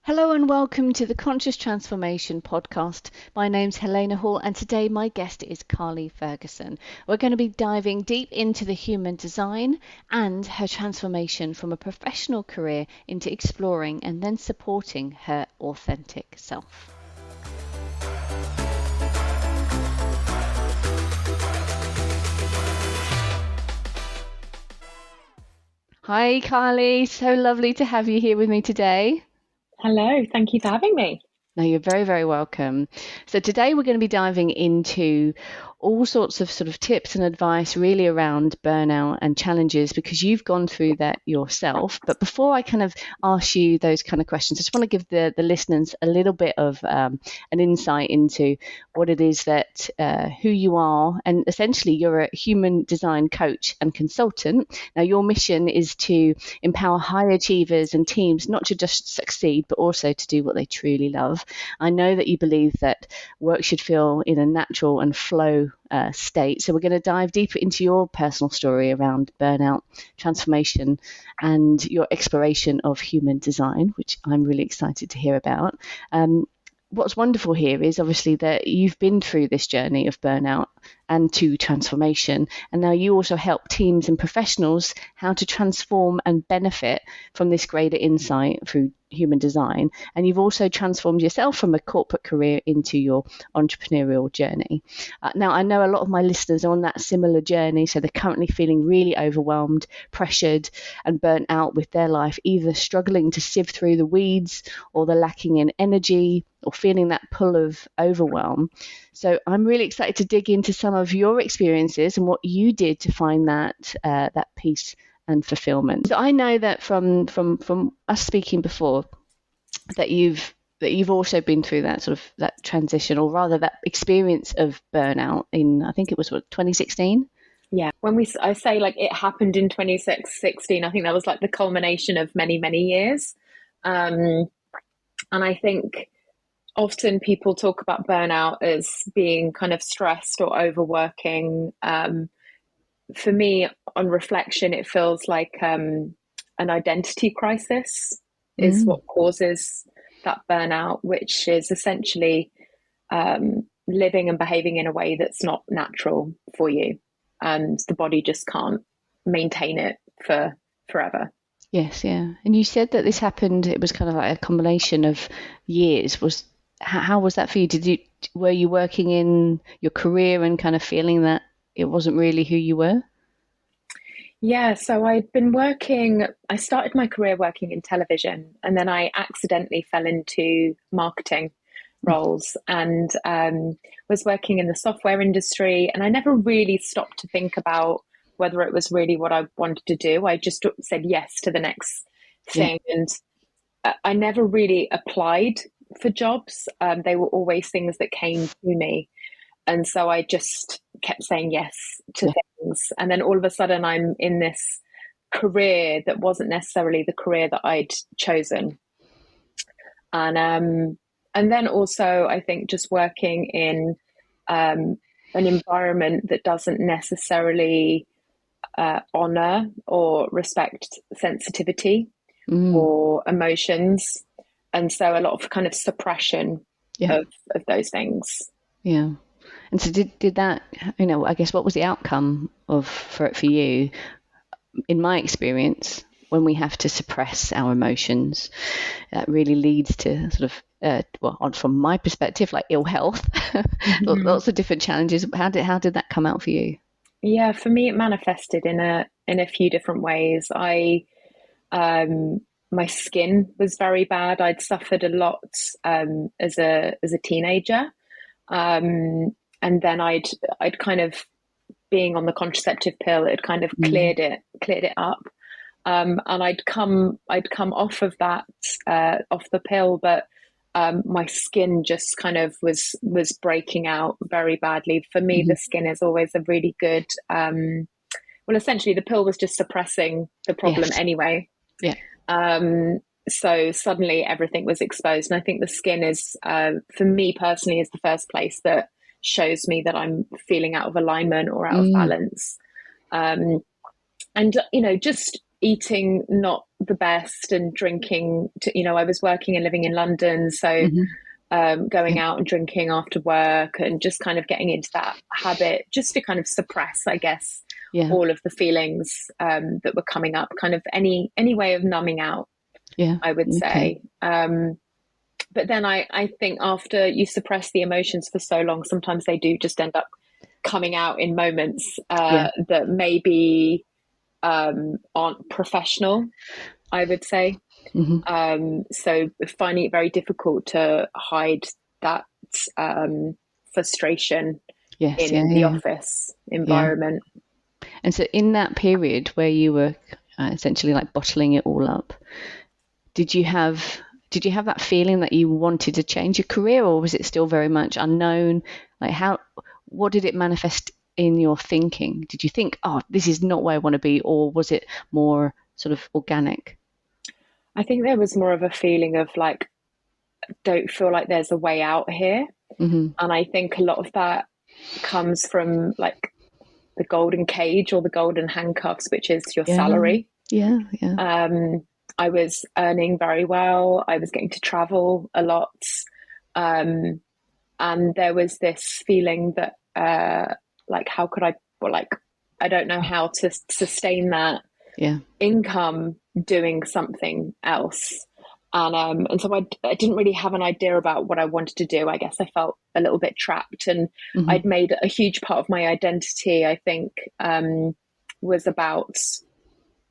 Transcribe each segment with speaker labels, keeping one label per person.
Speaker 1: Hello and welcome to the Conscious Transformation podcast. My name's Helena Hall and today my guest is Carly Ferguson. We're going to be diving deep into the human design and her transformation from a professional career into exploring and then supporting her authentic self. Hi Carly, so lovely to have you here with me today.
Speaker 2: Hello, thank you for having me.
Speaker 1: No, you're very, very welcome. So today we're going to be diving into all sorts of sort of tips and advice really around burnout and challenges because you've gone through that yourself. But before I kind of ask you those kind of questions, I just want to give the listeners a little bit of an insight into what it is that who you are. And essentially, you're a human design coach and consultant. Now, your mission is to empower high achievers and teams not to just succeed, but also to do what they truly love. I know that you believe that work should feel in a natural and flow state. So we're going to dive deeper into your personal story around burnout, transformation, and your exploration of human design, which I'm really excited to hear about. What's wonderful here is obviously that you've been through this journey of burnout and to transformation, and now you also help teams and professionals how to transform and benefit from this greater insight through human design. And you've also transformed yourself from a corporate career into your entrepreneurial journey. Now, I know a lot of my listeners are on that similar journey, so they're currently feeling really overwhelmed, pressured, and burnt out with their life, either struggling to sift through the weeds or they're lacking in energy or feeling that pull of overwhelm. So I'm really excited to dig into some of your experiences and what you did to find that peace and fulfillment. So I know that from us speaking before that you've also been through that sort of that transition, or rather that experience of burnout in, I think it was 2016.
Speaker 2: Yeah, I say like it happened in 2016, I think that was like the culmination of many, many years. And I think often people talk about burnout as being kind of stressed or overworking. For me, on reflection, it feels like an identity crisis is what causes that burnout, which is essentially living and behaving in a way that's not natural for you, and the body just can't maintain it for forever.
Speaker 1: Yes, yeah. And you said that this happened, it was kind of like a combination of years. How was that for you? Were you working in your career and kind of feeling that it wasn't really who you were?
Speaker 2: Yeah, so I started my career working in television, and then I accidentally fell into marketing roles and was working in the software industry. And I never really stopped to think about whether it was really what I wanted to do. I just said yes to the next
Speaker 1: Yeah.
Speaker 2: thing. And I never really applied for jobs. They were always things that came to me. And so I just kept saying yes to things. And then all of a sudden I'm in this career that wasn't necessarily the career that I'd chosen. And then also I think just working in an environment that doesn't necessarily honor or respect sensitivity or emotions. And so a lot of kind of suppression
Speaker 1: Yeah.
Speaker 2: of those things.
Speaker 1: Yeah. And so did that, I guess what was the outcome for you? In my experience, when we have to suppress our emotions, that really leads to sort of, from my perspective, like ill health, lots of different challenges. How did that come out for you?
Speaker 2: Yeah, for me, it manifested in a few different ways. My skin was very bad. I'd suffered a lot as a teenager, and then I'd kind of, being on the contraceptive pill, it kind of cleared it up, and I'd come off of that, off the pill, but my skin just kind of was breaking out very badly. For me, the skin is always a really good. Well, essentially, the pill was just suppressing the problem anyway.
Speaker 1: Yeah.
Speaker 2: So suddenly everything was exposed. And I think the skin is, for me personally, is the first place that shows me that I'm feeling out of alignment or out of balance. And, just eating not the best and drinking I was working and living in London, so
Speaker 1: Hmm.
Speaker 2: going
Speaker 1: Yeah.
Speaker 2: out and drinking after work and just kind of getting into that habit just to kind of suppress, I guess,
Speaker 1: Yeah.
Speaker 2: all of the feelings that were coming up, kind of any way of numbing out,
Speaker 1: Yeah.
Speaker 2: I would
Speaker 1: Okay.
Speaker 2: say. But then I think after you suppress the emotions for so long, sometimes they do just end up coming out in moments
Speaker 1: Yeah.
Speaker 2: that maybe aren't professional, I would say.
Speaker 1: Hmm.
Speaker 2: So finding it very difficult to hide that frustration
Speaker 1: Yes. Yeah.
Speaker 2: in the
Speaker 1: Yeah.
Speaker 2: office
Speaker 1: Yeah.
Speaker 2: environment.
Speaker 1: And so in that period where you were essentially like bottling it all up, did you have did you have that feeling that you wanted to change your career, or was it still very much unknown? Like how what did it manifest in your thinking? Did you think, oh, this is not where I want to be, or was it more sort of organic?
Speaker 2: I think there was more of a feeling of like, don't feel like there's a way out here.
Speaker 1: Hmm.
Speaker 2: And I think a lot of that comes from like the golden cage or the golden handcuffs, which is your
Speaker 1: Yeah.
Speaker 2: salary.
Speaker 1: Yeah. Yeah.
Speaker 2: Um, I was earning very well. I was getting to travel a lot. Um, and there was this feeling that, like, how could I, or like, I don't know how to sustain that
Speaker 1: Yeah.
Speaker 2: income doing something else. And so I didn't really have an idea about what I wanted to do. I guess I felt a little bit trapped, and
Speaker 1: Hmm.
Speaker 2: I'd made a huge part of my identity, I think, was about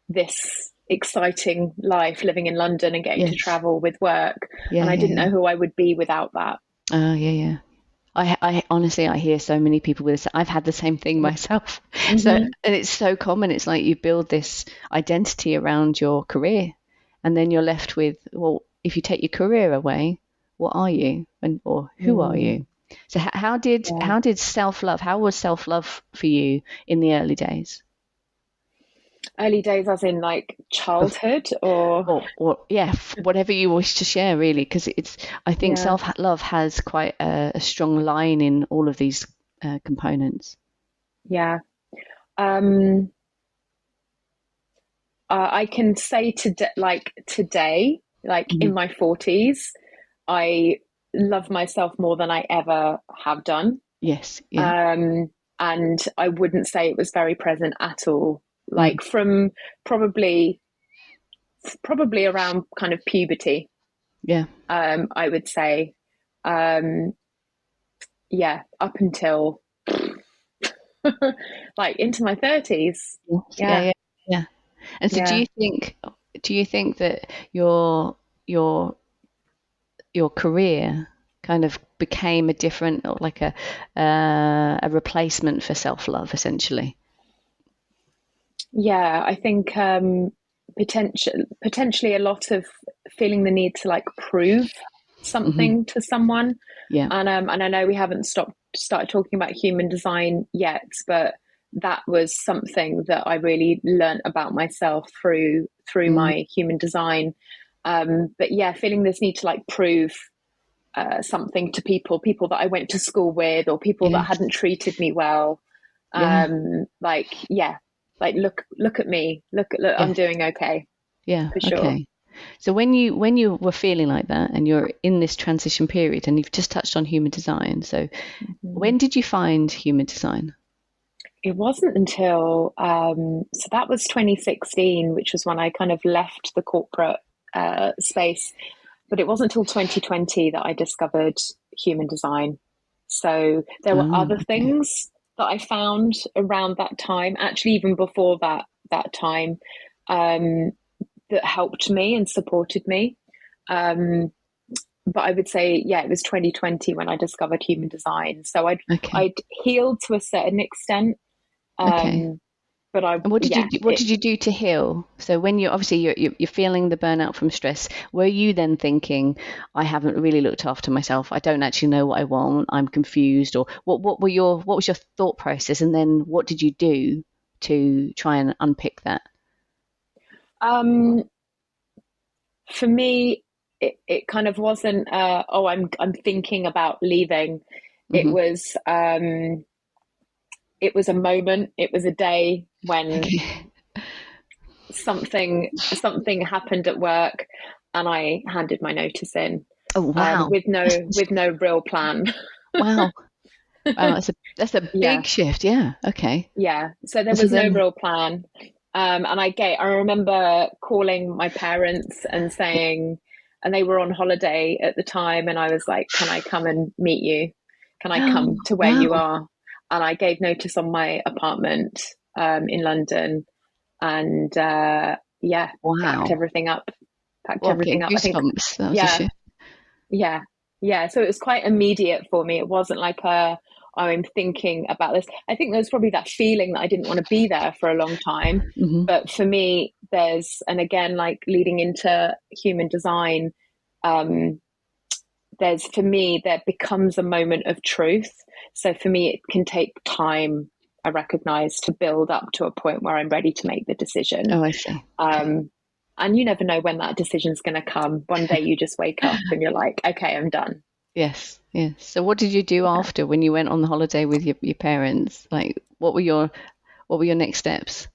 Speaker 2: this exciting life living in London and getting to
Speaker 1: Yes.
Speaker 2: travel with work.
Speaker 1: Yeah.
Speaker 2: And I
Speaker 1: Yeah.
Speaker 2: didn't
Speaker 1: Yeah.
Speaker 2: know who I would be without that.
Speaker 1: Oh, yeah. Yeah. I honestly, I hear so many people with this. I've had the same thing myself. So,
Speaker 2: Mm-hmm.
Speaker 1: and it's so common. It's like you build this identity around your career, and then you're left with, well, if you take your career away, what are you, and or who are
Speaker 2: Mm,
Speaker 1: you? So,
Speaker 2: yeah.
Speaker 1: how did self love? How was self love for you in the early days?
Speaker 2: Early days, as in like
Speaker 1: Bef-
Speaker 2: childhood, or
Speaker 1: or yeah, whatever you wish to share, really, because it's. I think
Speaker 2: yeah,
Speaker 1: self love has quite a strong line in all of these components.
Speaker 2: yeah. Um, I can say today, like
Speaker 1: Mhm.
Speaker 2: in my 40s, I love myself more than I ever have done.
Speaker 1: Yes. Yeah.
Speaker 2: Um, and I wouldn't say it was very present at all.
Speaker 1: Mm.
Speaker 2: Like from probably probably around kind of puberty,
Speaker 1: Yeah.
Speaker 2: I would say. Um, yeah, up until like into my 30s.
Speaker 1: Yes. Yeah.
Speaker 2: Yeah,
Speaker 1: Yeah. Yeah. And so,
Speaker 2: yeah.
Speaker 1: do you think that your your career kind of became a different, or like a replacement for self love, essentially?
Speaker 2: Yeah, I think potentially a lot of feeling the need to like prove
Speaker 1: Hmm.
Speaker 2: something to someone.
Speaker 1: Yeah.
Speaker 2: And I know we haven't started talking about human design yet, but that was something that I really learned about myself through
Speaker 1: Mm.
Speaker 2: my human design. But yeah, feeling this need to like prove something to people that I went to school with, or people that
Speaker 1: Yes.
Speaker 2: hadn't treated me well.
Speaker 1: Yeah.
Speaker 2: Like yeah, like look at me, look, I'm
Speaker 1: Yes.
Speaker 2: doing okay
Speaker 1: Yeah.
Speaker 2: for sure.
Speaker 1: Okay. So when you were feeling like that, and you're in this transition period, and you've just touched on human design, so
Speaker 2: Mhm.
Speaker 1: when did you find human design?
Speaker 2: It wasn't until so that was 2016, which was when I kind of left the corporate space. But it wasn't until 2020 that I discovered human design. So there were
Speaker 1: Oh,
Speaker 2: other
Speaker 1: okay.
Speaker 2: things that I found around that time, actually even before that time, um, that helped me and supported me. Um, but I would say, yeah, it was 2020 when I discovered human design. So
Speaker 1: Okay.
Speaker 2: I'd healed to a certain extent,
Speaker 1: Okay.
Speaker 2: um, but I
Speaker 1: And
Speaker 2: yeah,
Speaker 1: what did you do to heal? So when you obviously you're feeling the burnout from stress, were you then thinking, I haven't really looked after myself. I don't actually know what I want. I'm confused, or what was your thought process, and then what did you do to try and unpick that?
Speaker 2: um, for me, it kind of wasn't oh I'm thinking about leaving. It
Speaker 1: Hmm.
Speaker 2: was it was a moment, it was a day when
Speaker 1: Okay.
Speaker 2: something happened at work, and I handed my notice in,
Speaker 1: Oh, wow.
Speaker 2: with no real plan.
Speaker 1: Wow. Wow. That's a
Speaker 2: Yeah,
Speaker 1: big shift. Yeah. Okay.
Speaker 2: yeah. So there
Speaker 1: So
Speaker 2: was no
Speaker 1: then,
Speaker 2: real plan. And I remember calling my parents and saying, and they were on holiday at the time, and I was like, "Can I come and meet you? Can I
Speaker 1: oh,
Speaker 2: come to where
Speaker 1: wow.
Speaker 2: you are?" And I gave notice on my apartment, in London, and yeah, packed
Speaker 1: Wow.
Speaker 2: everything up. Packed
Speaker 1: Well, I'm getting
Speaker 2: everything up. I think,
Speaker 1: goosebumps. That was a
Speaker 2: yeah,
Speaker 1: shift.
Speaker 2: yeah, yeah. So it was quite immediate for me. It wasn't like I'm thinking about this. I think there was probably that feeling that I didn't want to be there for a long time.
Speaker 1: Hmm.
Speaker 2: But for me, and again, like leading into human design, um, for me, there becomes a moment of truth. So for me, it can take time, I recognize, to build up to a point where I'm ready to make the decision.
Speaker 1: Oh, I see. Okay.
Speaker 2: Um, and you never know when that decision's going to come. One day you just wake up and you're like, okay, I'm done.
Speaker 1: Yes. Yes. So what did you do
Speaker 2: Yeah.
Speaker 1: after when you went on the holiday with your parents? Like, what were your next steps?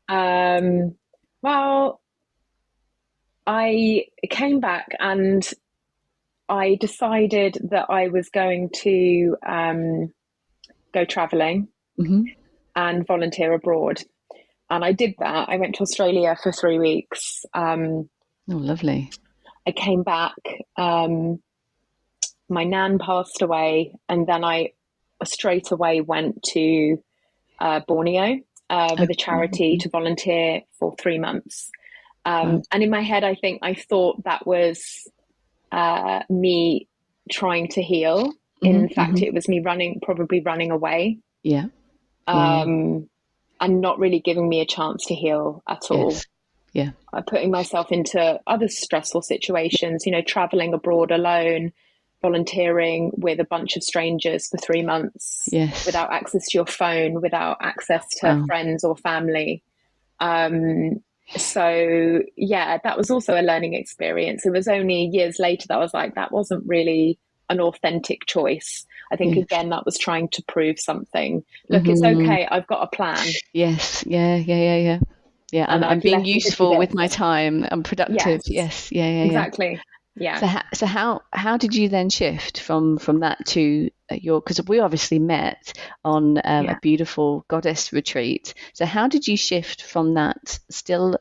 Speaker 2: Um, well, I came back and I decided that I was going to go traveling
Speaker 1: Hmm.
Speaker 2: and volunteer abroad. And I did that. I went to Australia for 3 weeks.
Speaker 1: Oh, lovely.
Speaker 2: I came back. My nan passed away, and then I straight away went to Borneo
Speaker 1: Oh,
Speaker 2: with a
Speaker 1: wow.
Speaker 2: charity to volunteer for 3 months.
Speaker 1: Wow.
Speaker 2: And in my head, I thought that was me trying to heal.
Speaker 1: Hmm.
Speaker 2: In fact,
Speaker 1: Hmm.
Speaker 2: it was me probably running away,
Speaker 1: Yeah. Yeah.
Speaker 2: um, and not really giving me a chance to heal at all.
Speaker 1: Yes. Yeah.
Speaker 2: Putting myself into other stressful situations, traveling abroad alone, volunteering with a bunch of strangers for 3 months
Speaker 1: Yes.
Speaker 2: without access to your phone, without access to
Speaker 1: Wow.
Speaker 2: friends or family. Um, so yeah, that was also a learning experience. It was only years later that I was like, that wasn't really an authentic choice. I think
Speaker 1: Yes.
Speaker 2: again, that was trying to prove something. Look, it's
Speaker 1: Hmm.
Speaker 2: okay. I've got a plan,
Speaker 1: Yes. Yeah. Yeah. Yeah. Yeah. Yeah.
Speaker 2: and
Speaker 1: I'm
Speaker 2: I've
Speaker 1: being
Speaker 2: left to do
Speaker 1: useful with my
Speaker 2: this.
Speaker 1: time. I'm productive.
Speaker 2: Yes,
Speaker 1: Yes. Yeah. Yeah. Yeah.
Speaker 2: exactly. Yeah,
Speaker 1: So how did you then shift from that to your, because we obviously met on a
Speaker 2: yeah.
Speaker 1: beautiful goddess retreat. So how did you shift from that, still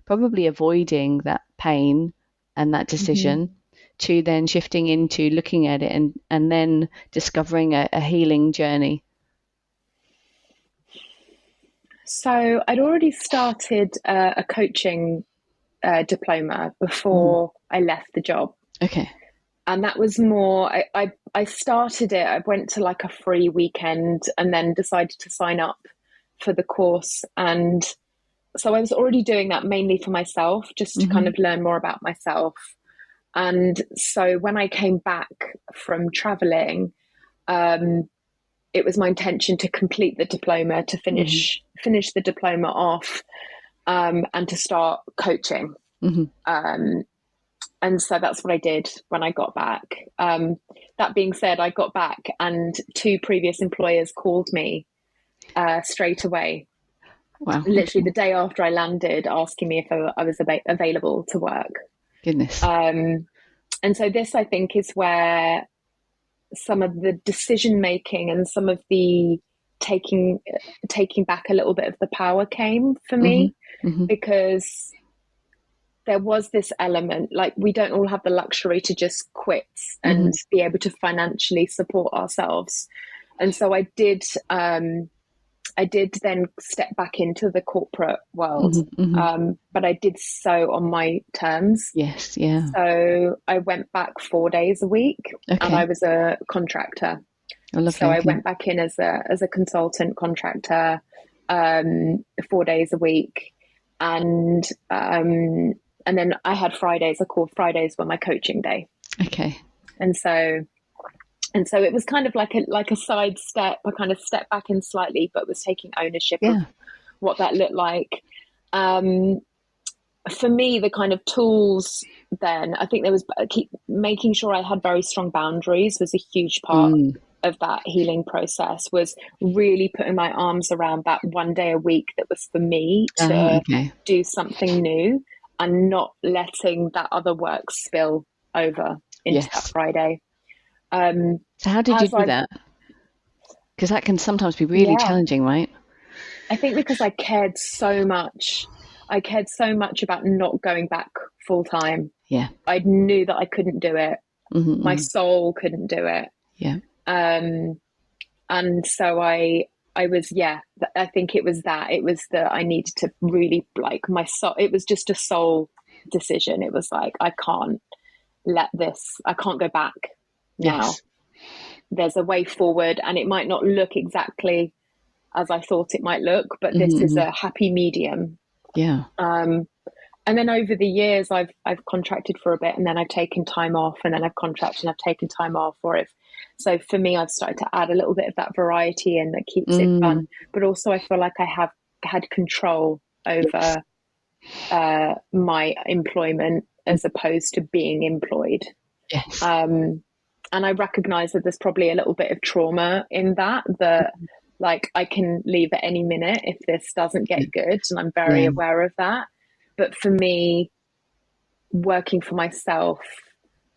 Speaker 1: probably avoiding that pain and that
Speaker 2: Hmm.
Speaker 1: decision, to then shifting into looking at it and then discovering a healing journey?
Speaker 2: So I'd already started a coaching diploma
Speaker 1: Mm.
Speaker 2: before I left the job.
Speaker 1: Okay.
Speaker 2: And that was more, I started it. I went to like a free weekend and then decided to sign up for the course. And so I was already doing that mainly for myself, just to kind
Speaker 1: Hmm.
Speaker 2: of learn more about myself. And so when I came back from traveling, um, it was my intention to complete the diploma, to
Speaker 1: Hmm.
Speaker 2: finish the diploma off, and to start coaching.
Speaker 1: Hmm.
Speaker 2: Um, and so that's what I did when I got back. That being said, I got back and two previous employers called me straight away,
Speaker 1: Wow.
Speaker 2: literally
Speaker 1: Okay.
Speaker 2: the day after I landed, asking me if I was available to work.
Speaker 1: Goodness.
Speaker 2: Um, and so this, I think, is where some of the decision making and some of the taking taking back a little bit of the power came for
Speaker 1: Hmm.
Speaker 2: me,
Speaker 1: Hmm.
Speaker 2: because there was this element, like, we don't all have the luxury to just quit and
Speaker 1: Hmm.
Speaker 2: be able to financially support ourselves. And so I did then step back into the corporate world,
Speaker 1: Hmm. Hmm.
Speaker 2: but I did so on my terms.
Speaker 1: Yes. Yeah.
Speaker 2: So I went back 4 days a week, and I
Speaker 1: Okay.
Speaker 2: was a contractor.
Speaker 1: Oh,
Speaker 2: So
Speaker 1: lovely.
Speaker 2: I
Speaker 1: Okay.
Speaker 2: went back in as a consultant contractor, 4 days a week, and then I had Fridays. I called Fridays were my coaching day,
Speaker 1: Okay.
Speaker 2: and so it was kind of like a side step. I kind of stepped back in slightly, but was taking ownership of
Speaker 1: Yeah.
Speaker 2: what that looked like. Um, for me, the kind of tools, then I think there was keep making sure I had very strong boundaries was a huge part
Speaker 1: Mm.
Speaker 2: of that healing process was really putting my arms around that one day a week that was for me to
Speaker 1: Okay.
Speaker 2: do something new and not letting that other work spill over into that
Speaker 1: Yes.
Speaker 2: Friday.
Speaker 1: So how did you
Speaker 2: As
Speaker 1: do
Speaker 2: I've,
Speaker 1: that? Because that can sometimes be really
Speaker 2: yeah,
Speaker 1: challenging, right?
Speaker 2: I think because I cared so much. I cared so much about not going back full time.
Speaker 1: Yeah.
Speaker 2: I knew that I couldn't do it. My
Speaker 1: Mm-hmm.
Speaker 2: soul couldn't do it.
Speaker 1: Yeah.
Speaker 2: Um, and so I was, yeah, I think it was that. It was that I needed to really, like, my soul, it was just a soul decision. It was like, I can't I can't go back now.
Speaker 1: Yes.
Speaker 2: There's a way forward, and it might not look exactly as I thought it might look, but this is
Speaker 1: Mm-hmm.
Speaker 2: a happy medium.
Speaker 1: Yeah.
Speaker 2: And then over the years, I've contracted for a bit, and then I've taken time off, and then I've contracted and I've taken time off. So for me, I've started to add a little bit of that variety in that keeps it fun, but also I feel like I have had control over my employment as opposed to being employed.
Speaker 1: Yes.
Speaker 2: And I recognize that there's probably a little bit of trauma in that like I can leave at any minute if this doesn't get good, and I'm very
Speaker 1: Yeah.
Speaker 2: aware of that. But for me, working for myself,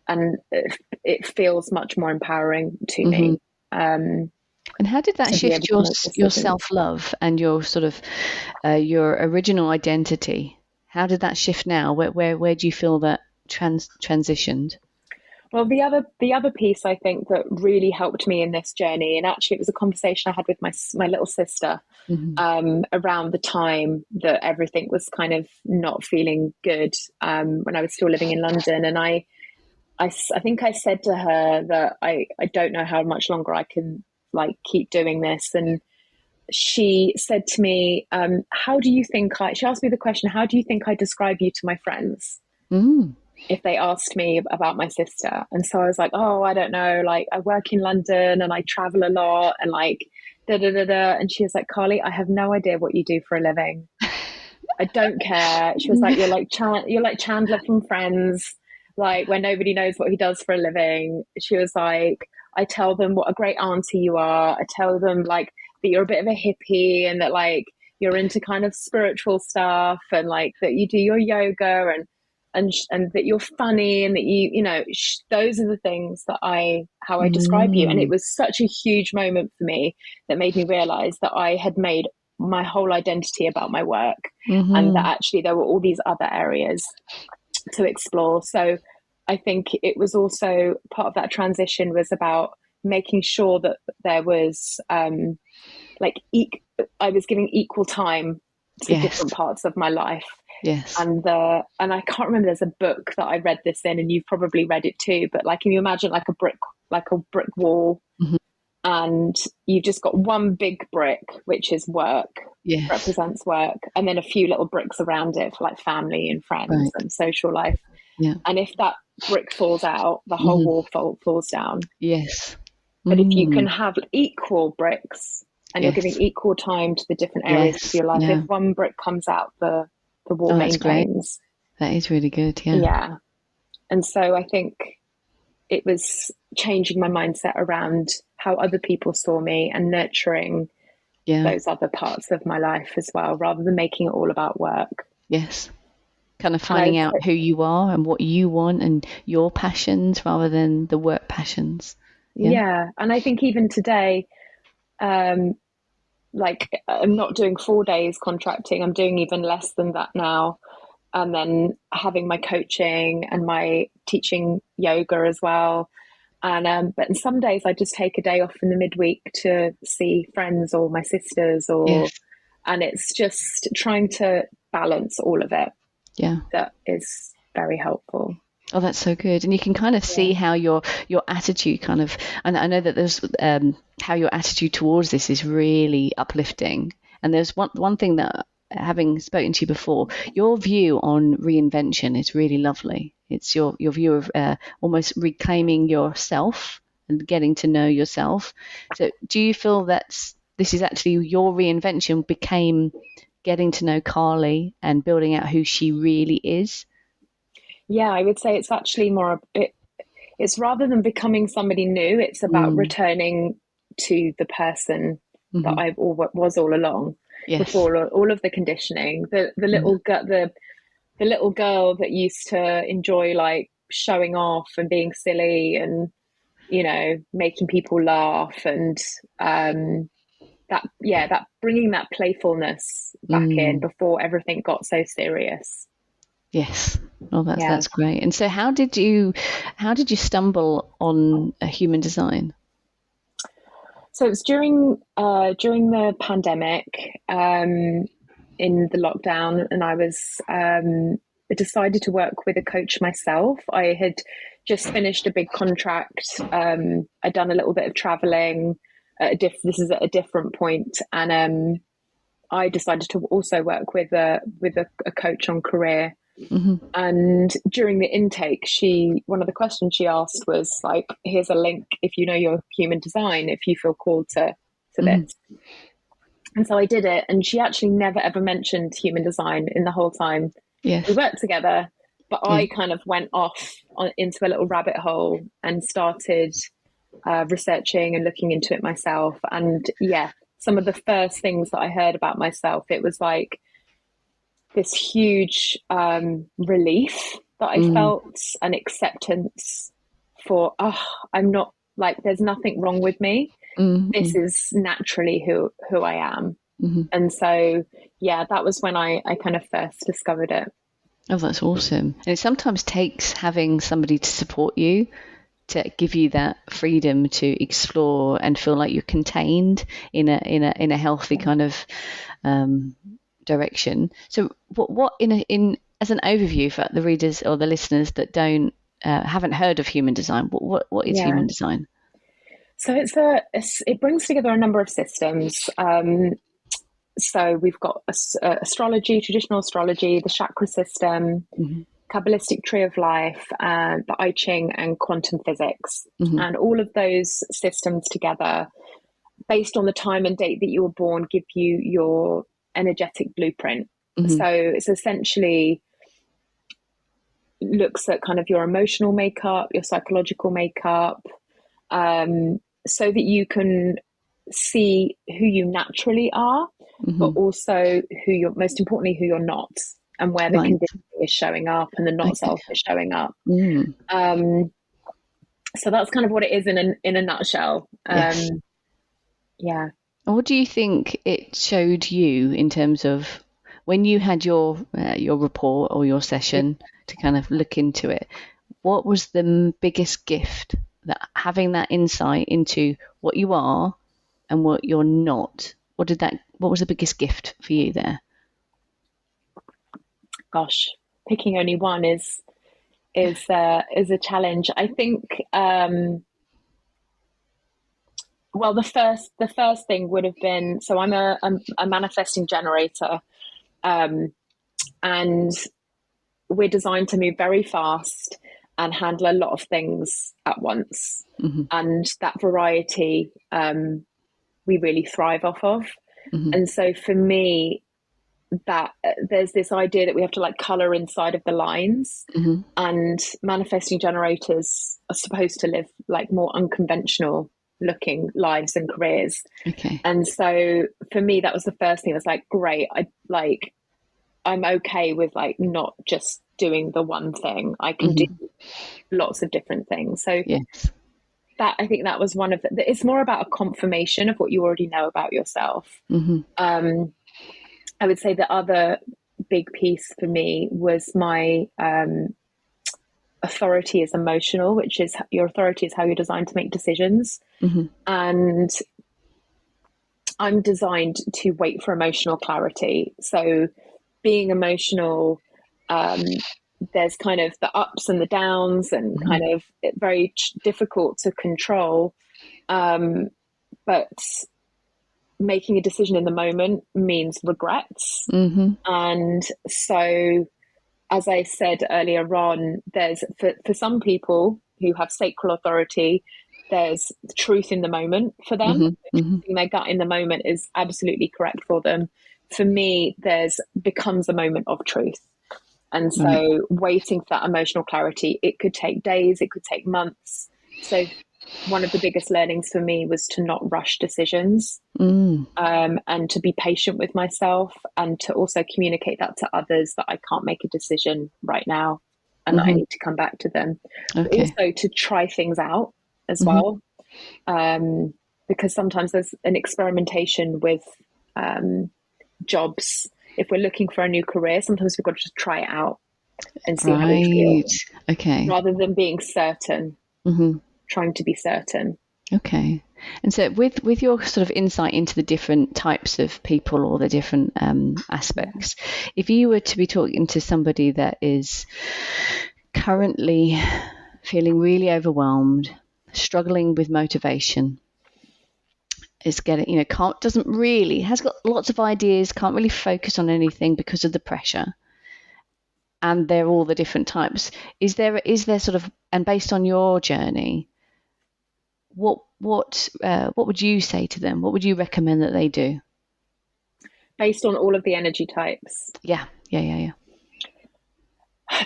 Speaker 2: and it feels much more empowering to
Speaker 1: Mm-hmm.
Speaker 2: me.
Speaker 1: And how did that
Speaker 2: To be able
Speaker 1: shift
Speaker 2: to make
Speaker 1: your
Speaker 2: decisions.
Speaker 1: self-love and your sort of your original identity? How did that shift now? Where do you feel that transitioned?
Speaker 2: Well, the other piece I think that really helped me in this journey, and actually it was a conversation I had with my little sister
Speaker 1: Mm-hmm.
Speaker 2: around the time that everything was kind of not feeling good, when I was still living in London, and I think I said to her that I don't know how much longer I can like keep doing this, and she said to me, "How do you think I?" She asked me the question, "How do you think I describe you to my friends?"
Speaker 1: Mm.
Speaker 2: If they asked me about my sister. And so I was like, oh, I don't know. Like, I work in London and I travel a lot and like, da da da da. And she was like, Carly, I have no idea what you do for a living. I don't care. She was like, you're like Chandler from Friends, like where nobody knows what he does for a living. She was like, I tell them what a great auntie you are. I tell them like that you're a bit of a hippie and that like you're into kind of spiritual stuff and like that you do your yoga and that you're funny and that you know those are the things that how I describe you. And it
Speaker 1: Mm.
Speaker 2: was such a huge moment for me that made me realize that I had made my whole identity about my work, and that
Speaker 1: Mm-hmm.
Speaker 2: actually there were all these other areas to explore. So I think it was also part of that transition was about making sure that there was like I was giving equal time to
Speaker 1: Yes.
Speaker 2: different parts of my life.
Speaker 1: Yes.
Speaker 2: And I can't remember, there's a book that I read this in, and you've probably read it too, but like can you imagine like a brick wall,
Speaker 1: Mm-hmm.
Speaker 2: and you've just got one big brick which is work,
Speaker 1: Yes.
Speaker 2: represents work, and then a few little bricks around it for like family and friends
Speaker 1: Right.
Speaker 2: and social life.
Speaker 1: Yeah.
Speaker 2: And if that brick falls out, the whole
Speaker 1: Mm-hmm.
Speaker 2: wall falls down.
Speaker 1: Yes.
Speaker 2: But if you
Speaker 1: Mm.
Speaker 2: can have equal bricks and you're giving
Speaker 1: Yes.
Speaker 2: equal time to the different areas of
Speaker 1: Yes.
Speaker 2: your life, if
Speaker 1: Yeah.
Speaker 2: one brick comes out, the wall
Speaker 1: Oh, that's great.
Speaker 2: maintains.
Speaker 1: That is really good. Yeah.
Speaker 2: Yeah. And so I think it was changing my mindset around how other people saw me and nurturing
Speaker 1: Yeah.
Speaker 2: those other parts of my life as well, rather than making it all about work.
Speaker 1: Yes. Kind of
Speaker 2: And
Speaker 1: finding
Speaker 2: I've,
Speaker 1: out who you are and what you want and your passions rather than the work passions. Yeah.
Speaker 2: yeah. And I think even today, um, like I'm not doing 4 days contracting, I'm doing even less than that now. And then having my coaching and my teaching yoga as well. And but in some days I just take a day off in the midweek to see friends or my sisters
Speaker 1: Yes.
Speaker 2: and it's just trying to balance all of it.
Speaker 1: Yeah.
Speaker 2: That is very helpful.
Speaker 1: Oh, that's so good. And you can kind of see
Speaker 2: Yeah.
Speaker 1: how your attitude kind of, and I know that there's how your attitude towards this is really uplifting. And there's one thing that, having spoken to you before, your view on reinvention is really lovely. It's your view of almost reclaiming yourself and getting to know yourself. So do you feel that this is actually your reinvention became getting to know Carly and building out who she really is?
Speaker 2: Yeah, I would say it's actually it's rather than becoming somebody new, it's about
Speaker 1: Mm.
Speaker 2: returning to the person that
Speaker 1: Mm-hmm.
Speaker 2: I was all along.
Speaker 1: Yes.
Speaker 2: Before all of the conditioning, the little girl that used to enjoy like showing off and being silly and, you know, making people laugh, and that bringing that playfulness back in before everything got so serious.
Speaker 1: Yes. Oh,
Speaker 2: Yeah.
Speaker 1: that's great. And so how did you stumble on human design?
Speaker 2: So it's during the pandemic, in the lockdown, and I decided to work with a coach myself. I had just finished a big contract. I'd done a little bit of traveling. This is at a different point, and I decided to also work with a coach on career.
Speaker 1: Mm-hmm.
Speaker 2: And during the intake, one of the questions she asked was like, here's a link if you know your human design, if you feel called to this. And so I did it, and she actually never ever mentioned human design in the whole time
Speaker 1: Yes.
Speaker 2: we worked together. But I kind of went off into a little rabbit hole and started researching and looking into it myself. And some of the first things that I heard about myself, it was like this huge relief that I felt, an acceptance for, I'm not, like, there's nothing wrong with me. This is naturally who I am. And so, that was when I kind of first discovered it.
Speaker 1: Oh, that's awesome. And it sometimes takes having somebody to support you, to give you that freedom to explore and feel like you're contained in a healthy kind of direction. So what in as an overview for the readers or the listeners that haven't heard of human design, what is human design?
Speaker 2: So it brings together a number of systems. So we've got astrology, traditional astrology, the chakra system, Kabbalistic tree of life, the I Ching, and quantum physics. And all of those systems together, based on the time and date that you were born, give you your energetic blueprint. So it's essentially looks at kind of your emotional makeup, your psychological makeup, so that you can see who you naturally are, but also most importantly, who you're not, and where the conditioning is showing up and the not self is showing up. So that's kind of what it is in a nutshell.
Speaker 1: Yes. What do you think it showed you in terms of when you had your report or your session to kind of look into it? What was the biggest gift, that having that insight into what you are and what you're not? What was the biggest gift for you there?
Speaker 2: Gosh, picking only one is a challenge. I think. Well, the first thing would have been, so I'm a manifesting generator, and we're designed to move very fast and handle a lot of things at once, and that variety we really thrive off of. And so for me, that there's this idea that we have to like color inside of the lines, and manifesting generators are supposed to live like more unconventional looking lives and careers. And so for me, that was the first thing. It was like, great, I'm okay with like not just doing the one thing. I can do lots of different things. So that, I think that was one of it's more about a confirmation of what you already know about yourself. I would say the other big piece for me was my authority is emotional, which is your authority is how you're designed to make decisions. And I'm designed to wait for emotional clarity. So being emotional, there's kind of the ups and the downs, and kind of very difficult to control. But making a decision in the moment means regrets. And so, as I said earlier on, there's for some people who have sacral authority, there's truth in the moment for them. Their gut in the moment is absolutely correct for them. For me, becomes a moment of truth. And so waiting for that emotional clarity, it could take days, it could take months. So one of the biggest learnings for me was to not rush decisions, and to be patient with myself, and to also communicate that to others that I can't make a decision right now and that I need to come back to them. But
Speaker 1: Okay.
Speaker 2: also to try things out as well, because sometimes there's an experimentation with jobs. If we're looking for a new career, sometimes we've got to just try it out and see how we feel,
Speaker 1: Okay.
Speaker 2: rather than being certain, trying to be certain.
Speaker 1: Okay. And so with your sort of insight into the different types of people or the different aspects, if you were to be talking to somebody that is currently feeling really overwhelmed, struggling with motivation, is getting, has got lots of ideas, can't really focus on anything because of the pressure, and they're all the different types. Is there sort of, and based on your journey, what would you say to them? What would you recommend that they do?
Speaker 2: Based on all of the energy types.
Speaker 1: Yeah.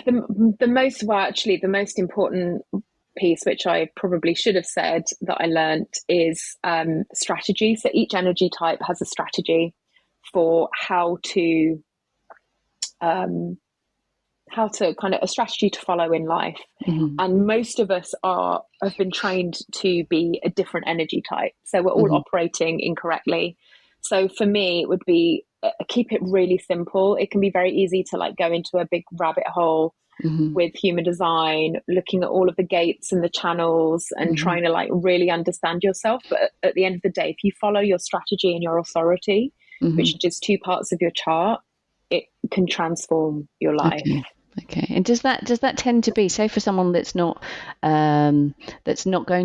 Speaker 2: The most important piece, which I probably should have said, that I learned is strategy. So each energy type has a strategy for how to kind of a strategy to follow in life. And most of us have been trained to be a different energy type, so we're all operating incorrectly. So for me, it would be keep it really simple. It can be very easy to like go into a big rabbit hole with human design, looking at all of the gates and the channels and trying to like really understand yourself. But at the end of the day, if you follow your strategy and your authority, which are just two parts of your chart, it can transform your life.
Speaker 1: Okay. And does that tend to be, say, for someone that's not going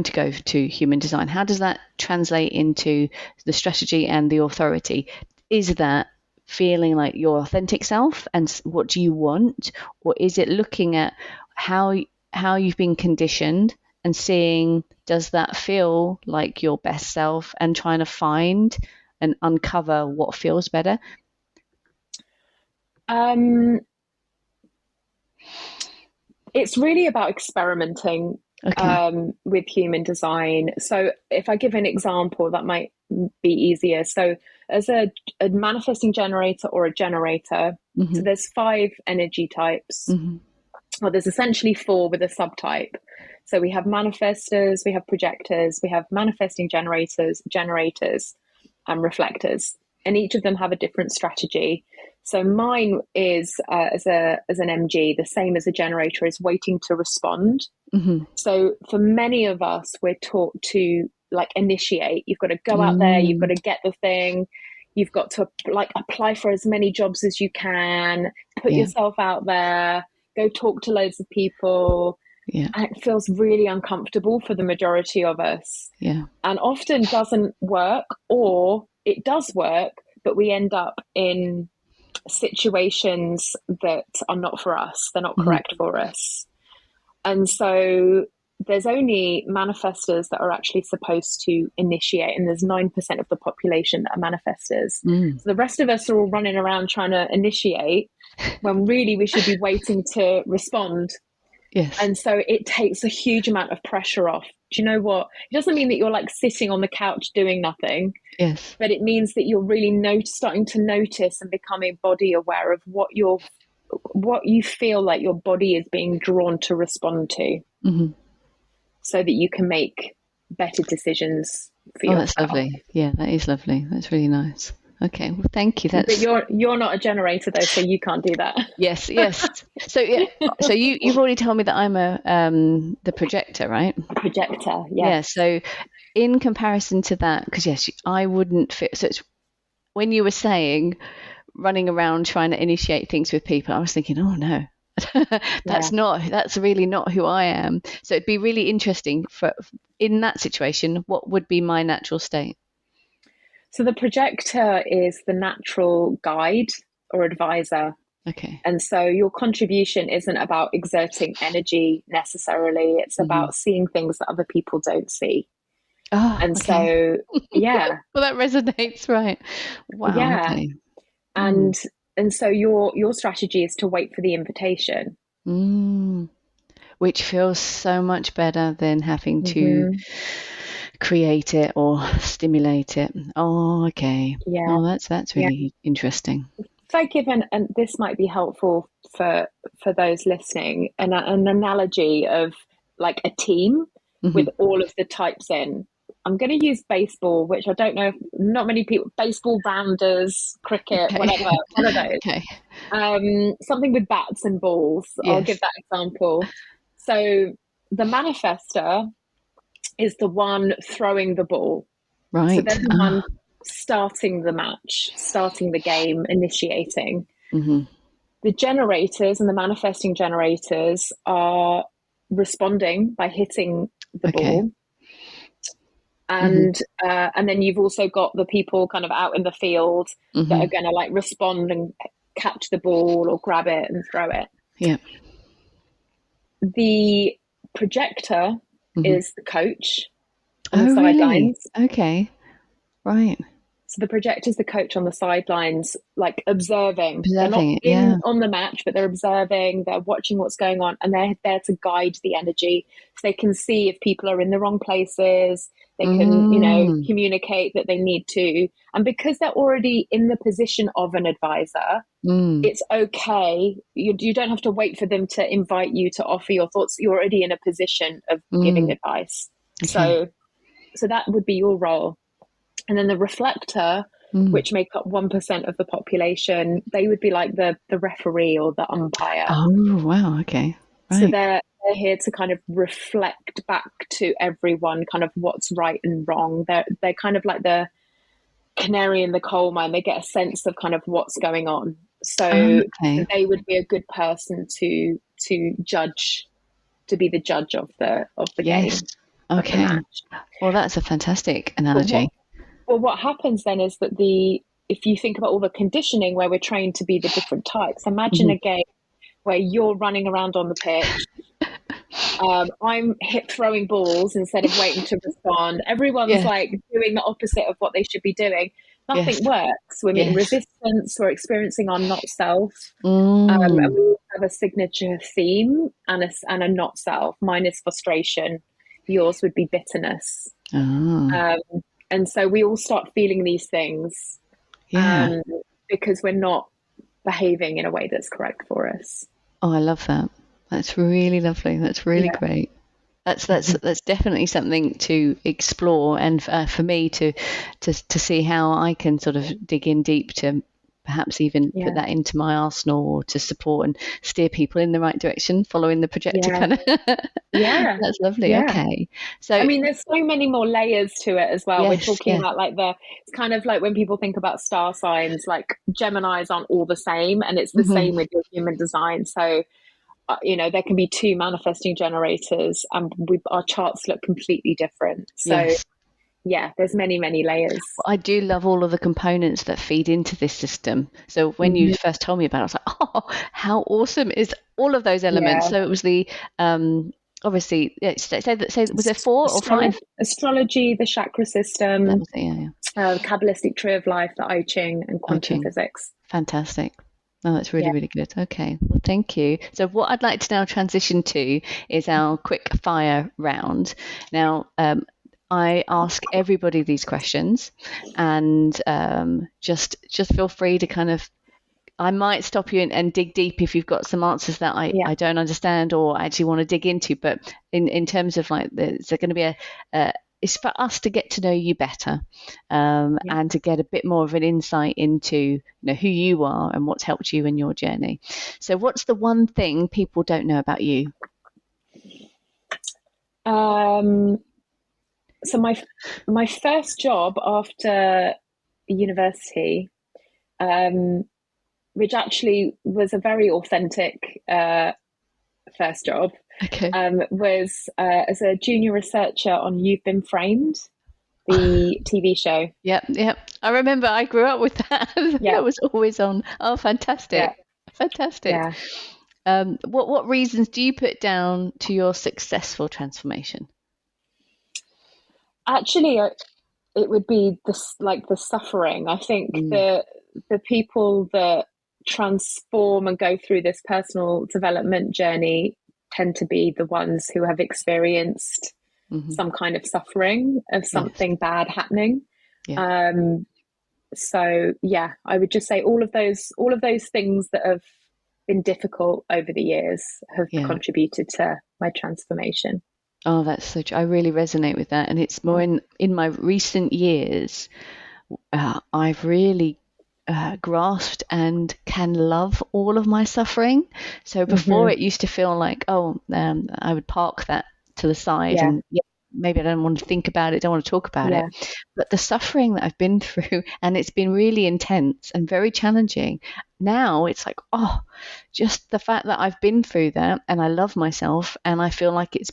Speaker 1: to go to human design, how does that translate into the strategy and the authority? Is that feeling like your authentic self and what do you want, or is it looking at how you've been conditioned and seeing, does that feel like your best self, and trying to find and uncover what feels better?
Speaker 2: It's really about experimenting with human design. So if I give an example, that might be easier. So as a manifesting generator or a generator, so there's 5 energy types. Well, there's essentially 4 with a subtype. So we have manifestors, we have projectors, we have manifesting generators, and reflectors. And each of them have a different strategy. So mine is as an MG, the same as a generator, is waiting to respond. So for many of us, we're taught to like initiate. You've got to go out there, you've got to get the thing, you've got to like apply for as many jobs as you can, put yourself out there, go talk to loads of people. And it feels really uncomfortable for the majority of us. And often doesn't work, or it does work, but we end up in situations that are not for us. They're not correct for us. And so there's only manifestors that are actually supposed to initiate, and there's 9% of the population that are manifestors. So the rest of us are all running around trying to initiate when really we should be waiting to respond. And so it takes a huge amount of pressure off. Do you know what? It doesn't mean that you're like sitting on the couch doing nothing. But it means that you're really starting to notice and becoming body aware of what you feel like your body is being drawn to respond to, so that you can make better decisions for yourself.
Speaker 1: That's lovely. Yeah, that is lovely. That's really nice. Okay, well, thank you.
Speaker 2: But you're not a generator though, so you can't do that.
Speaker 1: Yes. So you've already told me that I'm the projector, right?
Speaker 2: A projector, yes.
Speaker 1: Yeah. So in comparison to that, because yes, I wouldn't fit. So it's when you were saying running around trying to initiate things with people, I was thinking, oh no, that's really not who I am. So it'd be really interesting in that situation, what would be my natural state?
Speaker 2: So the projector is the natural guide or advisor.
Speaker 1: Okay.
Speaker 2: And so your contribution isn't about exerting energy necessarily. It's about seeing things that other people don't see.
Speaker 1: So,
Speaker 2: yeah.
Speaker 1: Well, that resonates, right? Wow.
Speaker 2: Yeah.
Speaker 1: Okay.
Speaker 2: And so your strategy is to wait for the invitation.
Speaker 1: which feels so much better than having to
Speaker 2: Hmm.
Speaker 1: create it or stimulate it. Oh, okay.
Speaker 2: Yeah.
Speaker 1: Oh, that's
Speaker 2: Yeah.
Speaker 1: really interesting.
Speaker 2: If I give and this might be helpful for those listening, an analogy of like a team
Speaker 1: Hmm.
Speaker 2: with all of the types in. I'm going to use baseball, which I don't know if not many people, baseball, rounders, cricket,
Speaker 1: Okay.
Speaker 2: whatever, one of those.
Speaker 1: Okay.
Speaker 2: Something with bats and balls. I'll give
Speaker 1: Yes.
Speaker 2: that example. So the manifester is the one throwing the ball. So they're
Speaker 1: Right.
Speaker 2: the one starting the match, starting the game, initiating.
Speaker 1: Hmm.
Speaker 2: The generators and the manifesting generators are responding by hitting the
Speaker 1: Okay.
Speaker 2: ball.
Speaker 1: Hmm.
Speaker 2: And then you've also got the people kind of out in the field that
Speaker 1: Hmm.
Speaker 2: are going to like respond and catch the ball or grab it and throw it.
Speaker 1: Yeah.
Speaker 2: The projector
Speaker 1: Hmm.
Speaker 2: is the coach on the
Speaker 1: Oh, really?
Speaker 2: sidelines.
Speaker 1: Okay. Right.
Speaker 2: So the projector's the coach on the sidelines, like observing. They're not
Speaker 1: Observing it.
Speaker 2: in
Speaker 1: Yeah.
Speaker 2: on the match, but they're observing, they're watching what's going on, and they're there to guide the energy. So they can see if people are in the wrong places. They can,
Speaker 1: Mm.
Speaker 2: communicate that they need to. And because they're already in the position of an advisor,
Speaker 1: Mm.
Speaker 2: it's okay. You don't have to wait for them to invite you to offer your thoughts. You're already in a position of giving
Speaker 1: Mm.
Speaker 2: advice.
Speaker 1: Okay.
Speaker 2: So that would be your role. And then the reflector,
Speaker 1: Mm.
Speaker 2: which make up 1% of the population, they would be like the referee or the umpire.
Speaker 1: Oh, wow. Okay.
Speaker 2: So
Speaker 1: Right.
Speaker 2: they're here to kind of reflect back to everyone kind of what's right and wrong. They're kind of like the canary in the coal mine. They get a sense of kind of what's going on. So
Speaker 1: Okay.
Speaker 2: they would be a good person to judge, to be the judge of the
Speaker 1: Yes.
Speaker 2: game, of the
Speaker 1: Okay.
Speaker 2: match.
Speaker 1: Well, that's a fantastic
Speaker 2: But what
Speaker 1: analogy.
Speaker 2: Well, what happens then is that if you think about all the conditioning where we're trained to be the different types, imagine
Speaker 1: Hmm.
Speaker 2: a game where you're running around on the pitch. I'm hip throwing balls instead of waiting to respond. Everyone's
Speaker 1: Yes.
Speaker 2: like doing the opposite of what they should be doing.
Speaker 1: Yes.
Speaker 2: Nothing works. We're meeting
Speaker 1: Yes.
Speaker 2: resistance. We're experiencing our not self. And
Speaker 1: Mm.
Speaker 2: we have a signature theme and a not self. Mine is frustration. Yours would be bitterness.
Speaker 1: Oh,
Speaker 2: Um, and so we all start feeling these things
Speaker 1: yeah.
Speaker 2: um, because we're not behaving in a way that's correct for us.
Speaker 1: Oh, I love that. That's really lovely. That's really
Speaker 2: Yeah.
Speaker 1: great. That's definitely something to explore, and for me to see how I can sort of dig in deep to perhaps even put
Speaker 2: Yeah.
Speaker 1: that into my arsenal or to support and steer people in the right direction, following the projector
Speaker 2: Yeah.
Speaker 1: kind of.
Speaker 2: Yeah.
Speaker 1: That's lovely.
Speaker 2: Yeah.
Speaker 1: Okay,
Speaker 2: I
Speaker 1: so
Speaker 2: mean, there's so many more layers to it as well. We're
Speaker 1: yes,
Speaker 2: talking
Speaker 1: yeah,
Speaker 2: about like it's kind of like when people think about star signs, like Geminis aren't all the same, and it's the
Speaker 1: hmm,
Speaker 2: same with your human design. So, there can be two manifesting generators, and our charts look completely different. So,
Speaker 1: yes.
Speaker 2: yeah, there's many, many layers.
Speaker 1: I do love all of the components that feed into this system. So when you
Speaker 2: Mhm.
Speaker 1: first told me about it, I was like, oh, how awesome is all of those elements?
Speaker 2: Yeah.
Speaker 1: So it was the obviously say was there four or five?
Speaker 2: Astrology, the chakra
Speaker 1: That
Speaker 2: system,
Speaker 1: was it, yeah,
Speaker 2: Kabbalistic tree of life, the I Ching, and
Speaker 1: I
Speaker 2: quantum
Speaker 1: Ching.
Speaker 2: physics.
Speaker 1: Fantastic. Oh, that's really,
Speaker 2: Yeah.
Speaker 1: really good. Okay. Well, thank you. So what I'd like to now transition to is our quick fire round. Now, I ask everybody these questions, and just feel free to kind of. I might stop you and dig deep if you've got some answers that
Speaker 2: Yeah.
Speaker 1: I don't understand or actually want to dig into. But in terms of like, there's going to be it's for us to get to know you better,
Speaker 2: Yeah.
Speaker 1: and to get a bit more of an insight into who you are and what's helped you in your journey. So, what's the one thing people don't know about you?
Speaker 2: So my first job after university, um, which actually was a very authentic first job,
Speaker 1: Okay.
Speaker 2: was as a junior researcher on You've Been Framed, the TV show.
Speaker 1: Yep, yep. I remember I grew up with that.
Speaker 2: Yeah,
Speaker 1: That was always on. Oh,
Speaker 2: yeah,
Speaker 1: fantastic. Fantastic.
Speaker 2: yeah.
Speaker 1: What reasons do you put down to your successful transformation?
Speaker 2: Actually, it would be the suffering. I think
Speaker 1: Mm,
Speaker 2: the people that transform and go through this personal development journey tend to be the ones who have experienced some kind of suffering of something bad happening. So yeah, I would just say all of those things that have been difficult over the years have contributed to my transformation.
Speaker 1: Oh, that's so true. I really resonate with that. And it's more in my recent years, I've really grasped and can love all of my suffering. So before it used to feel like, I would park that to the side and maybe I don't want to think about it, don't want to talk about it. But the suffering that I've been through, and it's been really intense and very challenging. Now it's like, just the fact that I've been through that and I love myself and I feel like it's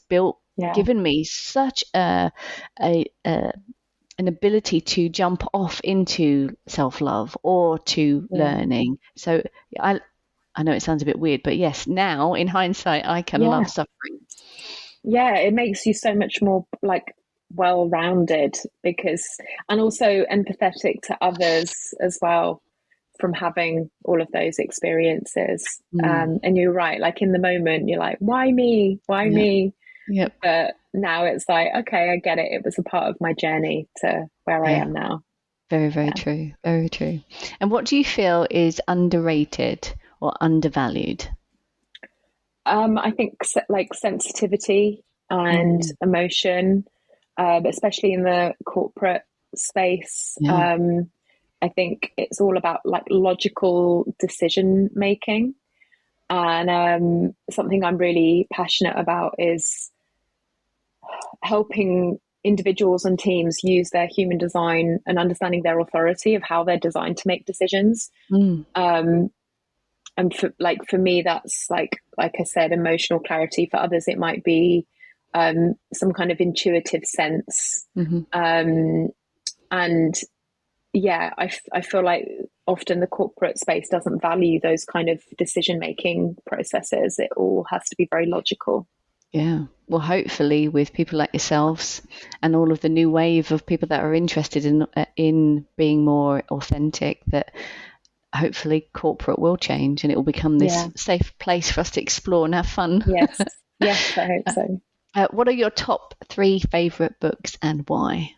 Speaker 1: given me such an ability to jump off into self-love or to learning. So I know it sounds a bit weird, but yes, now in hindsight, I can love suffering.
Speaker 2: Yeah, it makes you so much more like well-rounded and also empathetic to others as well from having all of those experiences. And you're right, like in the moment, you're like, why me? Why me?
Speaker 1: Yep.
Speaker 2: But now it's like, okay, I get it. It was a part of my journey to where I am now.
Speaker 1: Very, very true. Very true. And what do you feel is underrated or undervalued?
Speaker 2: I think like sensitivity and emotion, especially in the corporate space. I think it's all about like logical decision making. And something I'm really passionate about is helping individuals and teams use their human design and understanding their authority of how they're designed to make decisions. And for me, that's like I said, emotional clarity. For others, it might be some kind of intuitive sense. And yeah, I feel like often the corporate space doesn't value those kind of decision-making processes. It all has to be very logical.
Speaker 1: Yeah. Well, hopefully with people like yourselves and all of the new wave of people that are interested in being more authentic, that hopefully corporate will change and it will become this safe place for us to explore and have fun.
Speaker 2: Yes, I hope so.
Speaker 1: What are your top 3 favourite books and why?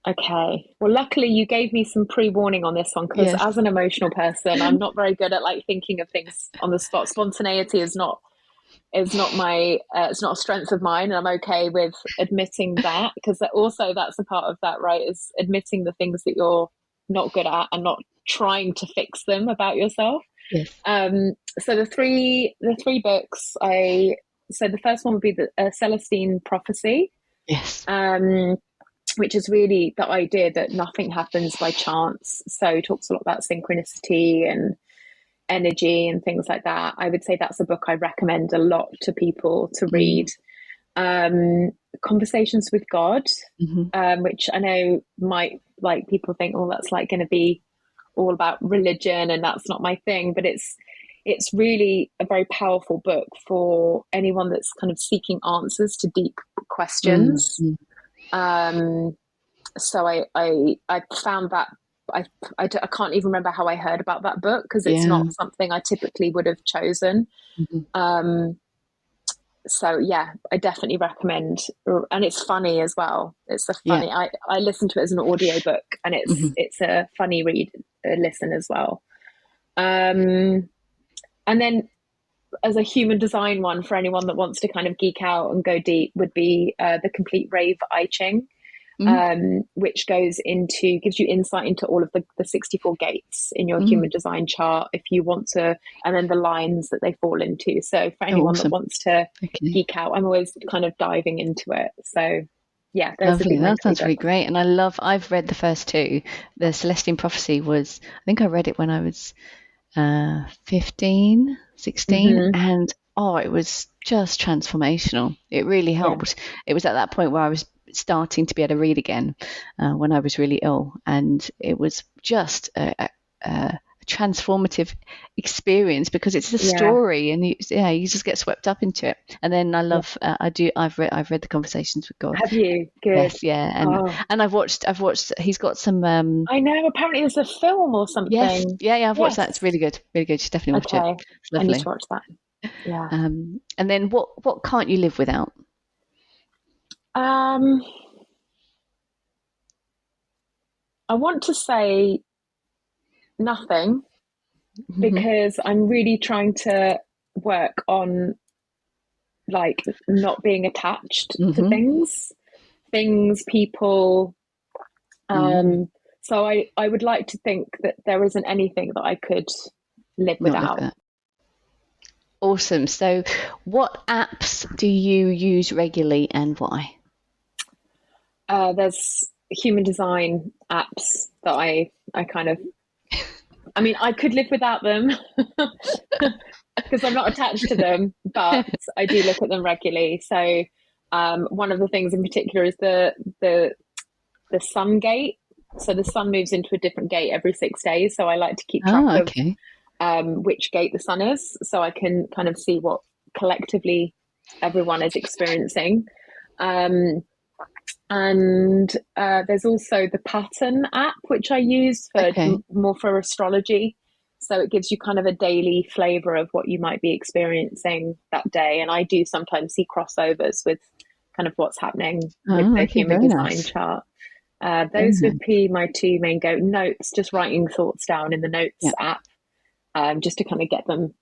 Speaker 2: Okay. Well, luckily you gave me some pre-warning on this one because as an emotional person, I'm not very good at like thinking of things on the spot. Spontaneity is not my it's not a strength of mine, and I'm okay with admitting that, because also that's a part of that, right, is admitting the things that you're not good at and not trying to fix them about yourself. So the three books, so the first one would be the Celestine Prophecy, which is really the idea that nothing happens by chance. So it talks a lot about synchronicity and energy and things like that. I would say that's a book I recommend a lot to people to read. Conversations with God, which I know might like people think, oh, that's like going to be all about religion, and that's not my thing. But it's really a very powerful book for anyone that's kind of seeking answers to deep questions. So I found that I can't even remember how I heard about that book, because it's not something I typically would have chosen. So yeah, I definitely recommend, and it's funny as well. It's a funny. I listen to it as an audiobook, and it's a funny listen as well. And then as a human design one, for anyone that wants to kind of geek out and go deep, would be The Complete Rave I Ching. Which gives you insight into all of the 64 gates in your human design chart, if you want to, and then the lines that they fall into. So for anyone that wants to geek out, I'm always kind of diving into it. So yeah,
Speaker 1: lovely. That sounds really great. And I've read the first 2. The Celestine Prophecy I think I read it when I was 15, 16, and it was just transformational. It really helped. It was at that point where I was starting to be able to read again when I was really ill, and it was just a transformative experience, because it's a story, and you just get swept up into it. And then I love I've read the Conversations with God.
Speaker 2: Have you? Good.
Speaker 1: Yes, and I've watched he's got some
Speaker 2: I know, apparently there's a film or something.
Speaker 1: I've watched that. It's really good, you should definitely watch it.
Speaker 2: I need to watch that. Yeah.
Speaker 1: And then what can't you live without?
Speaker 2: I want to say nothing,
Speaker 1: Mm-hmm.
Speaker 2: because I'm really trying to work on like not being attached to
Speaker 1: Mm-hmm.
Speaker 2: things, people.
Speaker 1: Mm.
Speaker 2: So I would like to think that there isn't anything that I could live
Speaker 1: Not live
Speaker 2: without.
Speaker 1: without. Awesome. So, what apps do you use regularly and why?
Speaker 2: There's human design apps that I kind of, I mean, I could live without them because I'm not attached to them, but I do look at them regularly. So one of the things in particular is the sun gate. So the sun moves into a different gate every 6 days. So I like to keep track
Speaker 1: Oh,
Speaker 2: of
Speaker 1: okay.
Speaker 2: which gate the sun is, so I can kind of see what collectively everyone is experiencing. Um, and there's also the pattern app, which I use for
Speaker 1: Okay.
Speaker 2: more for astrology. So it gives you kind of a daily flavor of what you might be experiencing that day. And I do sometimes see crossovers with kind of what's happening with
Speaker 1: Oh,
Speaker 2: the
Speaker 1: okay.
Speaker 2: human
Speaker 1: Very
Speaker 2: design
Speaker 1: nice.
Speaker 2: chart.
Speaker 1: Very
Speaker 2: Those would
Speaker 1: nice.
Speaker 2: be my two main go notes, just writing thoughts down in the notes
Speaker 1: Yeah.
Speaker 2: app, just to kind of get them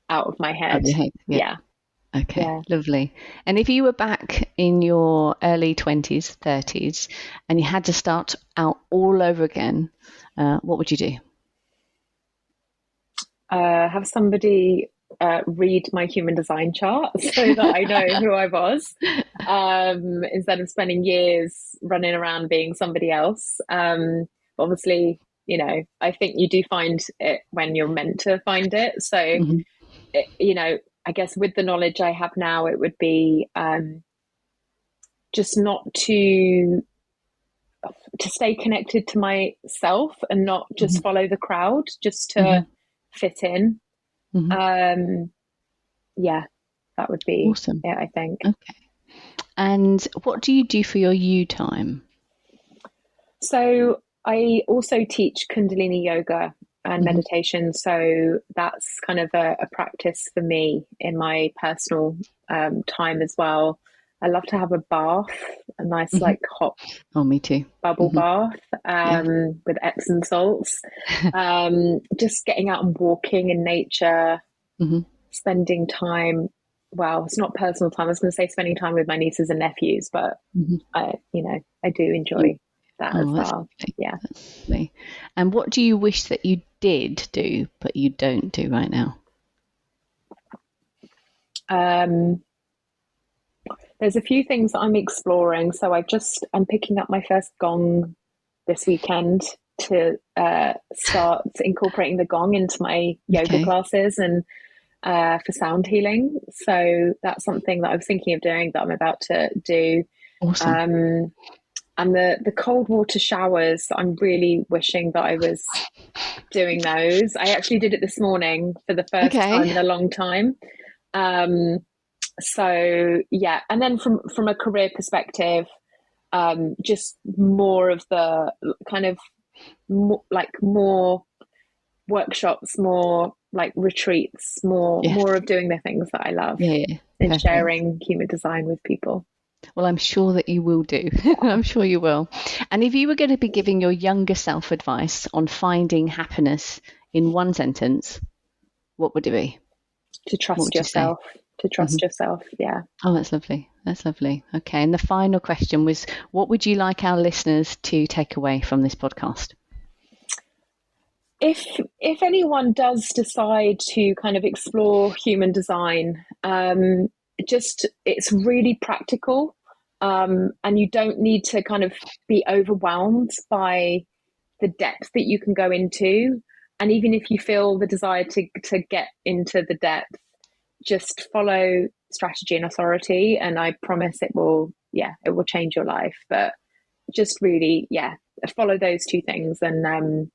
Speaker 2: out of my
Speaker 1: Of
Speaker 2: head.
Speaker 1: your head. Yeah.
Speaker 2: Yeah,
Speaker 1: Okay.
Speaker 2: yeah.
Speaker 1: Lovely. And if you were back in your early 20s, 30s, and you had to start out all over again, what would you do?
Speaker 2: Have somebody read my human design chart so that I know who I was, instead of spending years running around being somebody else. Obviously, I think you do find it when you're meant to find it. So,
Speaker 1: Hmm.
Speaker 2: I guess with the knowledge I have now, it would be just not to stay connected to myself and not just
Speaker 1: Hmm.
Speaker 2: follow the crowd, just to
Speaker 1: Hmm.
Speaker 2: fit in.
Speaker 1: Hmm.
Speaker 2: Um, yeah, that would be
Speaker 1: Awesome.
Speaker 2: it, I think.
Speaker 1: Okay. And what do you do for your you time?
Speaker 2: So I also teach Kundalini yoga and
Speaker 1: Hmm.
Speaker 2: meditation. So that's kind of a practice for me in my personal time as well. I love to have a bath, a nice
Speaker 1: Hmm.
Speaker 2: like hot
Speaker 1: Oh, me too.
Speaker 2: bubble
Speaker 1: Hmm.
Speaker 2: bath,
Speaker 1: Yeah.
Speaker 2: with Epsom salts. Just getting out and walking in nature,
Speaker 1: Hmm.
Speaker 2: spending time. Well, it's not personal time. I was going to say spending time with my nieces and nephews, but
Speaker 1: Hmm.
Speaker 2: I do enjoy that as
Speaker 1: Oh, that's
Speaker 2: well.
Speaker 1: lovely.
Speaker 2: Yeah.
Speaker 1: That's lovely. And what do you wish that you did do, but you don't do right now?
Speaker 2: Um, there's a few things that I'm exploring. So I'm picking up my first gong this weekend to start incorporating the gong into my yoga
Speaker 1: Okay.
Speaker 2: classes and for sound healing. So that's something that I was thinking of doing that I'm about to do.
Speaker 1: Awesome.
Speaker 2: Um, and the cold water showers, I'm really wishing that I was doing those. I actually did it this morning for the first time
Speaker 1: Okay.
Speaker 2: in a long time. Um, so yeah, and then from a career perspective, just more of the kind of more workshops, more like retreats,
Speaker 1: Yes.
Speaker 2: more of doing the things that I love
Speaker 1: Yeah, yeah.
Speaker 2: and
Speaker 1: Perfect.
Speaker 2: sharing human design with people.
Speaker 1: Well, I'm sure that you will do. I'm sure you will. And if you were going to be giving your younger self advice on finding happiness in one sentence, what would it be?
Speaker 2: To
Speaker 1: What
Speaker 2: trust
Speaker 1: would you say?
Speaker 2: yourself, to
Speaker 1: Hmm.
Speaker 2: trust yourself. Yeah.
Speaker 1: Oh, that's lovely. That's lovely. Okay. And the final question was, what would you like our listeners to take away from this podcast?
Speaker 2: If anyone does decide to kind of explore human design, just it's really practical, and you don't need to kind of be overwhelmed by the depth that you can go into. And even if you feel the desire to get into the depth, just follow strategy and authority, and I promise it will change your life. But just really, yeah, follow those two things, and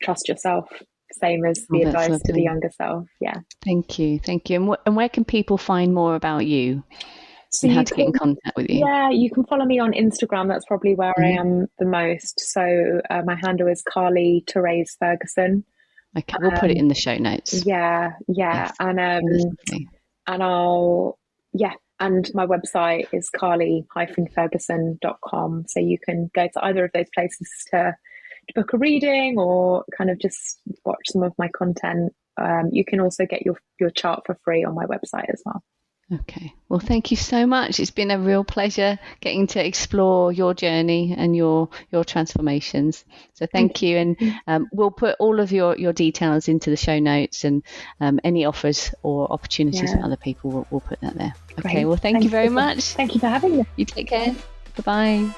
Speaker 2: trust yourself. Same as
Speaker 1: Oh,
Speaker 2: the
Speaker 1: that's
Speaker 2: advice to the
Speaker 1: lovely.
Speaker 2: younger self. Yeah.
Speaker 1: Thank you. Thank you. And where can people find more about you
Speaker 2: So
Speaker 1: and how
Speaker 2: you
Speaker 1: to get in
Speaker 2: can,
Speaker 1: contact with you?
Speaker 2: yeah, you can follow me on Instagram. That's probably where I
Speaker 1: Hmm.
Speaker 2: am the most. So my handle is Carly Ferguson
Speaker 1: Okay, we'll put it in the show notes.
Speaker 2: Yeah.
Speaker 1: Yes.
Speaker 2: And I'll, and my website is carly-ferguson.com. So you can go to either of those places to book a reading or kind of just watch some of my content. You can also get your chart for free on my website as well.
Speaker 1: Okay. Well, thank you so much. It's been a real pleasure getting to explore your journey and your transformations. So thank you. And we'll put all of your details into the show notes, and any offers or opportunities for other people, we'll put that there. Okay. Great. Well, thank you very much.
Speaker 2: Thank you for having me.
Speaker 1: You take care. Bye-bye.